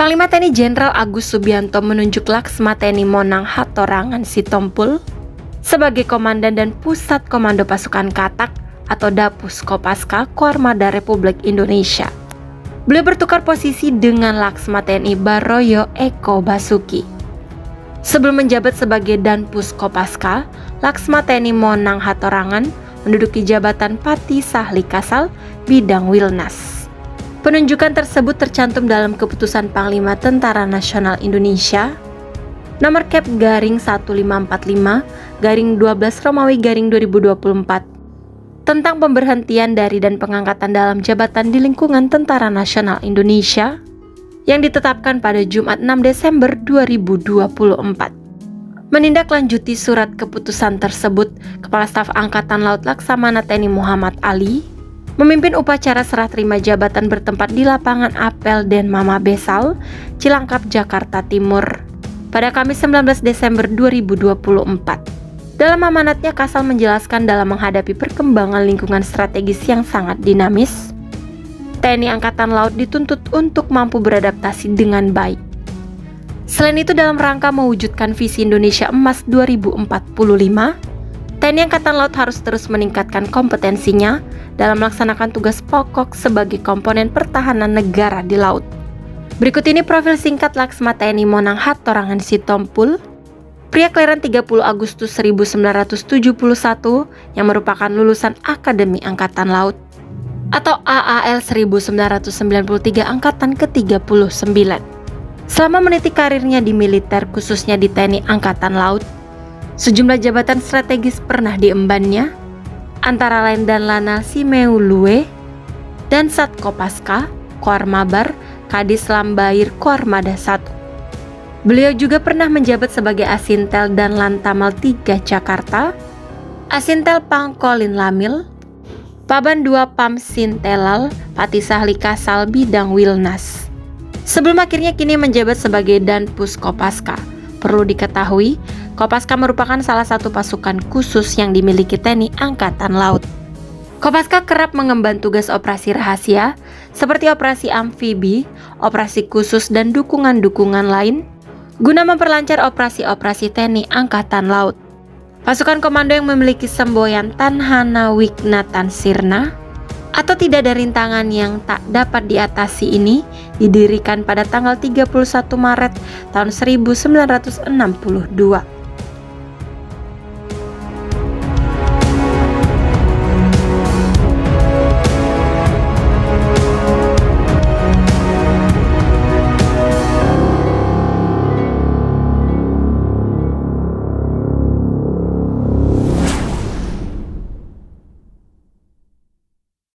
Panglima TNI Jenderal Agus Subianto menunjuk Laksma TNI Monang Hatorangan Sitompul sebagai Komandan dan Pusat Komando Pasukan Katak atau Dapus Kopaska Koarmada Republik Indonesia. Beliau bertukar posisi dengan Laksma TNI Baroyo Eko Basuki. Sebelum menjabat sebagai Danpus Kopaska, Laksma TNI Monang Hatorangan menduduki jabatan Pati Sahli Kasal bidang Wilnas. Penunjukan tersebut tercantum dalam Keputusan Panglima Tentara Nasional Indonesia Nomor Kep Garing 1545 Garing 12 Romawi Garing 2024 tentang pemberhentian dari dan pengangkatan dalam jabatan di lingkungan Tentara Nasional Indonesia yang ditetapkan pada Jumat 6 Desember 2024. Menindaklanjuti surat keputusan tersebut, Kepala Staf Angkatan Laut Laksamana TNI Muhammad Ali memimpin upacara serah terima jabatan bertempat di lapangan Apel Den Mama Besal, Cilangkap, Jakarta Timur pada Kamis 19 Desember 2024. Dalam amanatnya, Kasal menjelaskan dalam menghadapi perkembangan lingkungan strategis yang sangat dinamis, TNI Angkatan Laut dituntut untuk mampu beradaptasi dengan baik. Selain itu, dalam rangka mewujudkan visi Indonesia Emas 2045, TNI Angkatan Laut harus terus meningkatkan kompetensinya dalam melaksanakan tugas pokok sebagai komponen pertahanan negara di laut. Berikut ini profil singkat Laksma TNI Monang Hatorangan Sitompul, pria kelahiran 30 Agustus 1971 yang merupakan lulusan Akademi Angkatan Laut atau AAL 1993 Angkatan ke-39. Selama meniti karirnya di militer, khususnya di TNI Angkatan Laut, sejumlah jabatan strategis pernah diembannya, antara lain Danlanal Simeulue, Dansat Kopaska, Koarmabar, Kadis Lambair Koarmada 1. Beliau juga pernah menjabat sebagai Asintel dan Lantamal 3 Jakarta, Asintel Pangkolin Lamil, Paban 2 Pam Sintelal, Pati Sahli Kasal bidang Wilnas. Sebelum akhirnya kini menjabat sebagai Danpus Kopaska. Perlu diketahui, Kopaska merupakan salah satu pasukan khusus yang dimiliki TNI Angkatan Laut. Kopaska kerap mengemban tugas operasi rahasia seperti operasi amfibi, operasi khusus dan dukungan-dukungan lain guna memperlancar operasi-operasi TNI Angkatan Laut. Pasukan komando yang memiliki semboyan Tanhana Wigna Tansirna atau tidak ada rintangan yang tak dapat diatasi ini didirikan pada tanggal 31 Maret tahun 1962.